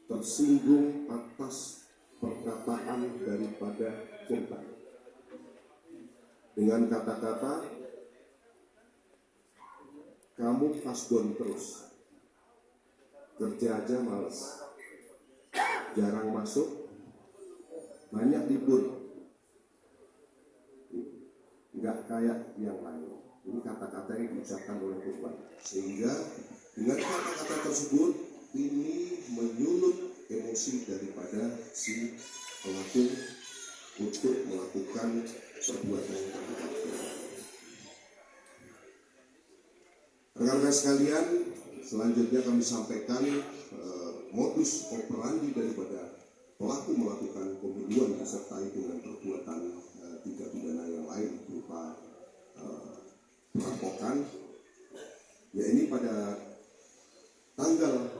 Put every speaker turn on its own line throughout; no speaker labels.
tersinggung atas perkataan daripada korban. Dengan kata-kata, kamu kasbon terus, kerja aja males, jarang masuk, banyak libur, nggak kayak yang lain. Ini kata-kata yang diucapkan oleh korban. Sehingga dengan kata-kata tersebut ini menyulut emosi daripada si pelaku untuk melakukan perbuatan yang terhadap korban. Rekan-rekan sekalian, selanjutnya kami sampaikan modus operandi daripada pelaku melakukan pembunuhan disertai dengan perbuatan tindak pidana yang lain berupa perampokan. Ya, ini pada tanggal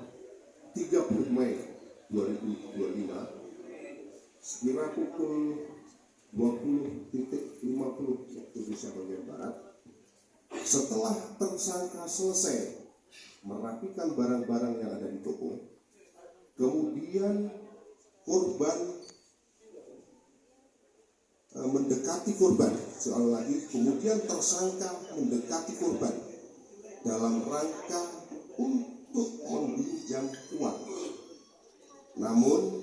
30 Mei 2025 sekira pukul 20.50 waktu Indonesia bagian Barat, setelah tersangka selesai merapikan barang-barang yang ada di toko, kemudian korban mendekati korban, soal lagi kemudian tersangka mendekati korban dalam rangka untuk meminjam uang. Namun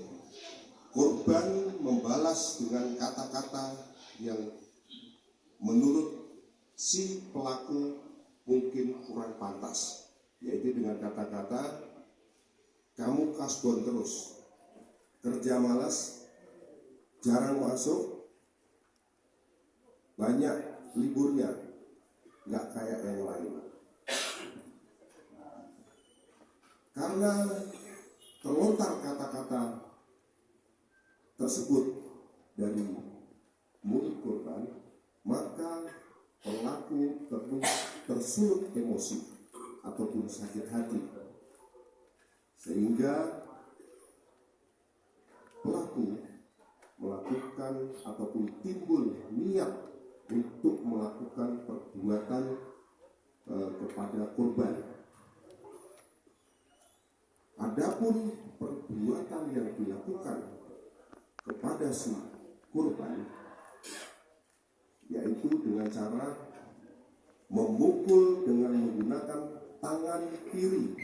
korban membalas dengan kata-kata yang menurut si pelaku mungkin kurang pantas, yaitu dengan kata-kata, kamu kasbon terus, kerja malas, jarang masuk, banyak liburnya, nggak kayak yang lain. Karena terlontar kata-kata tersebut dari mulut korban, maka pelaku terus tersulut emosi ataupun sakit hati, sehingga pelaku melakukan ataupun timbul niat untuk melakukan perbuatan kepada korban. Adapun perbuatan yang dilakukan kepada si korban yaitu dengan cara memukul dengan menggunakan tangan kiri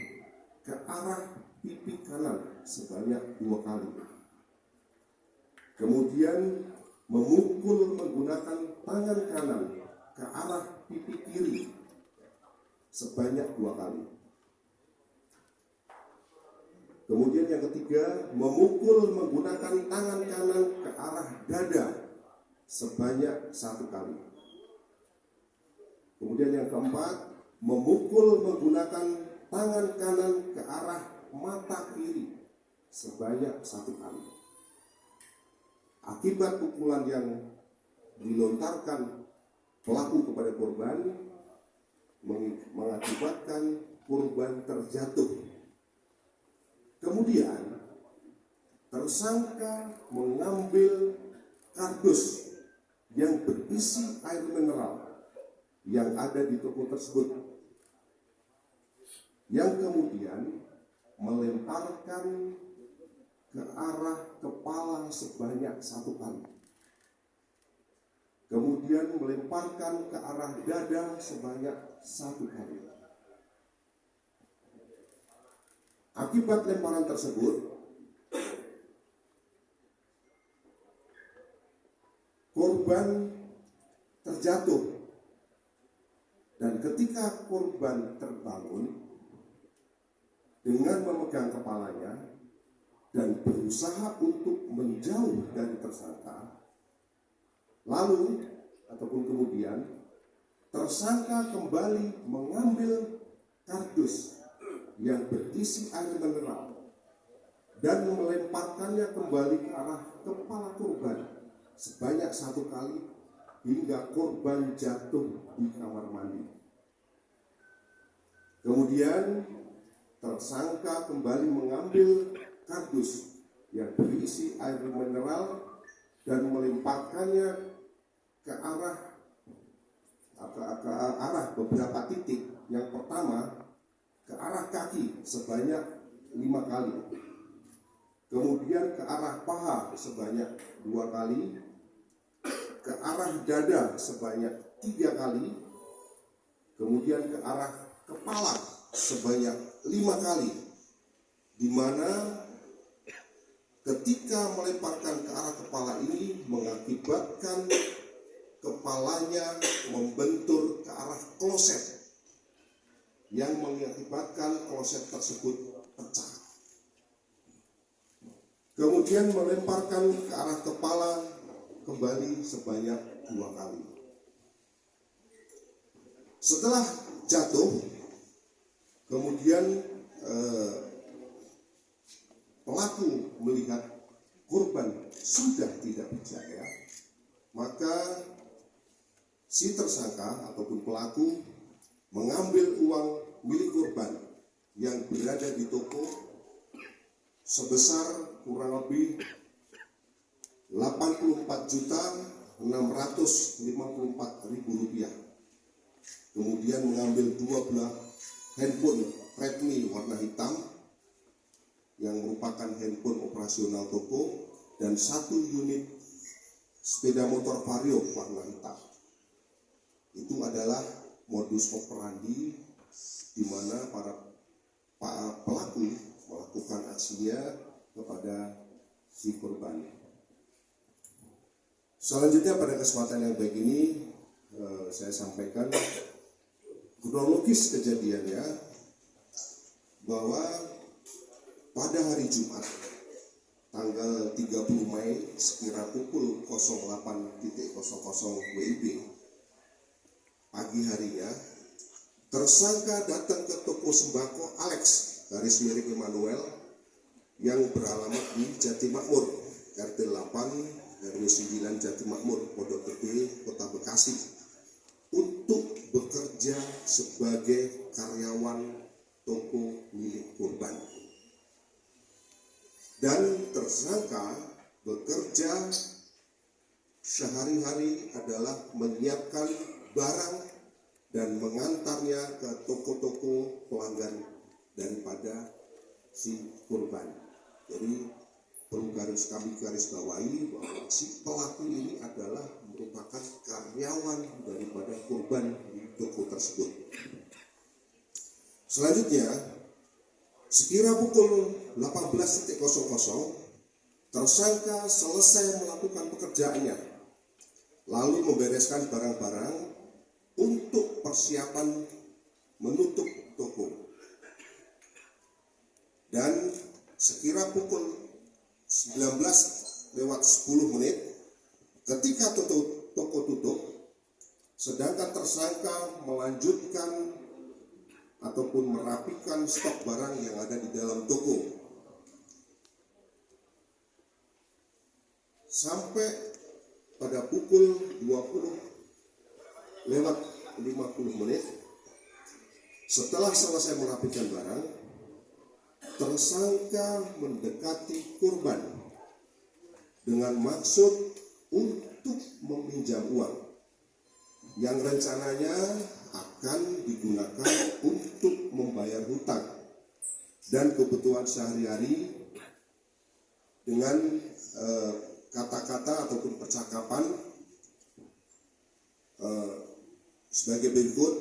ke arah pipi kanan sebanyak 2 kali. Kemudian memukul menggunakan tangan kanan ke arah pipi kiri sebanyak 2 kali. Kemudian yang ketiga, memukul menggunakan tangan kanan ke arah dada sebanyak 1 kali. Kemudian yang keempat, memukul menggunakan tangan kanan ke arah mata kiri sebanyak 1 kali. Akibat pukulan yang dilontarkan pelaku kepada korban mengakibatkan korban terjatuh. Kemudian tersangka mengambil kardus yang berisi air mineral yang ada di toko tersebut, yang kemudian melemparkan ke arah kepala sebanyak 1 kali. Kemudian melemparkan ke arah dada sebanyak 1 kali. Akibat lemparan tersebut, korban terjatuh, dan ketika korban terbangun dengan memegang kepalanya dan berusaha untuk menjauh dari tersangka, lalu ataupun kemudian tersangka kembali mengambil kardus yang berisi air mineral dan melemparkannya kembali ke arah kepala korban sebanyak 1 kali hingga korban jatuh di kamar mandi. Kemudian tersangka kembali mengambil kardus yang berisi air mineral dan melemparkannya ke arah beberapa titik. Yang pertama, ke arah kaki sebanyak 5 kali. kemudian ke arah paha sebanyak 2 kali, ke arah dada sebanyak 3 kali, kemudian ke arah kepala sebanyak 5 kali, di mana ketika melemparkan ke arah kepala ini mengakibatkan kepalanya membentur ke arah kloset yang mengakibatkan kloset tersebut pecah. Kemudian melemparkan ke arah kepala kembali sebanyak 2 kali. Setelah jatuh, kemudian pelaku melihat korban sudah tidak berdaya, maka si tersangka ataupun pelaku mengambil uang milik korban yang berada di toko sebesar kurang lebih 84.654.000 rupiah. Kemudian mengambil 2 buah handphone Redmi warna hitam yang merupakan handphone operasional toko dan 1 unit sepeda motor Vario warna hitam. Itu adalah modus operandi di mana para pelaku melakukan aksinya kepada si korban. Selanjutnya pada kesempatan yang baik ini saya sampaikan kronologis kejadiannya, bahwa pada hari Jumat tanggal 30 Mei sekira pukul 08.00 WIB pagi harinya, tersangka datang ke toko sembako Alex garis miring Emmanuel yang beralamat di Jati Makmur, RT 8 RW 9 Jati Makmur, Pondok Gede, Kota Bekasi, untuk bekerja sebagai karyawan toko milik korban. Dan tersangka bekerja sehari-hari adalah menyiapkan barang dan mengantarnya ke toko-toko pelanggan daripada si korban. Jadi perlu kami garis bawahi bahwa si pelaku ini adalah merupakan karyawan daripada korban di toko tersebut. Selanjutnya, sekira pukul 18.00, tersangka selesai melakukan pekerjaannya, lalu membereskan barang-barang untuk persiapan menutup toko. Dan sekira pukul 19:10 ketika toko tutup, sedangkan tersangka melanjutkan ataupun merapikan stok barang yang ada di dalam toko. Sampai pada pukul 20:50 setelah selesai merapikan barang, tersangka mendekati korban dengan maksud untuk meminjam uang yang rencananya akan digunakan untuk membayar hutang dan kebutuhan sehari-hari, dengan kata-kata ataupun percakapan sebagai berikut: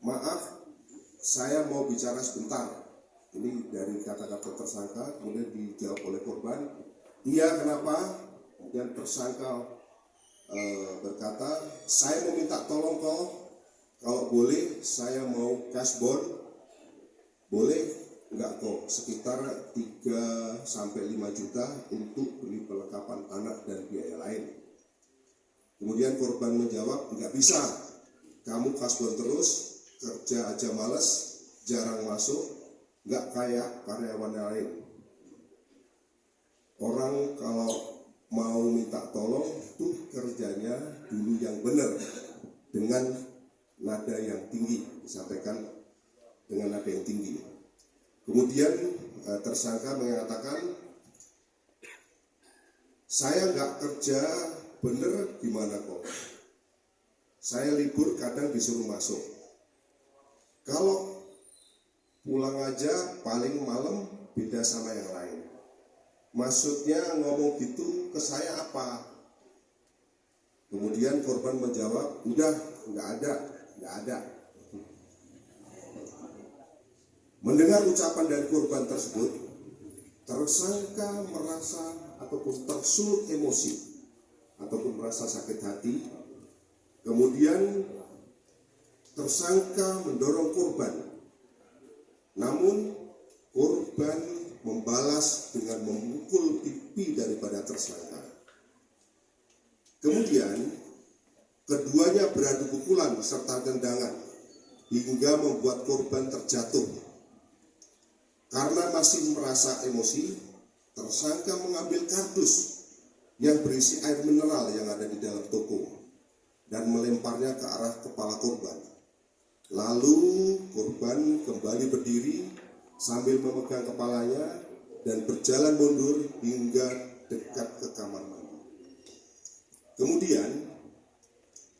maaf, saya mau bicara sebentar. Ini dari kata-kata tersangka, kemudian dijawab oleh korban, iya kenapa? Kemudian tersangka berkata, saya mau minta tolong kalau boleh saya mau cash bond, boleh enggak kok, sekitar 3-5 juta untuk beli perlengkapan anak dan biaya lain. Kemudian korban menjawab, enggak bisa, kamu cash bond terus, kerja aja males, jarang masuk, enggak kayak karyawan lain. Orang kalau mau minta tolong tuh kerjanya dulu yang benar, dengan nada yang tinggi, disampaikan dengan nada yang tinggi. Kemudian tersangka mengatakan, saya nggak kerja bener gimana kok, saya libur kadang disuruh masuk, kalau pulang aja paling malam beda sama yang lain. Maksudnya ngomong gitu ke saya apa? Kemudian korban menjawab, udah, nggak ada. Mendengar ucapan dari korban tersebut, tersangka merasa ataupun tersulut emosi ataupun merasa sakit hati. Kemudian tersangka mendorong korban, namun korban membalas dengan memukul pipi daripada tersangka. Kemudian keduanya beradu pukulan serta tendangan hingga membuat korban terjatuh. Karena masih merasa emosi, tersangka mengambil kardus yang berisi air mineral yang ada di dalam toko dan melemparnya ke arah kepala korban. Lalu korban kembali berdiri sambil memegang kepalanya dan berjalan mundur hingga dekat ke kamar mandi. Kemudian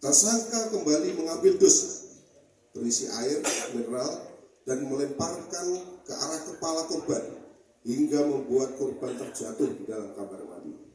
tersangka kembali mengambil dus berisi air mineral dan melemparkan ke arah kepala korban hingga membuat korban terjatuh di dalam kamar mandi.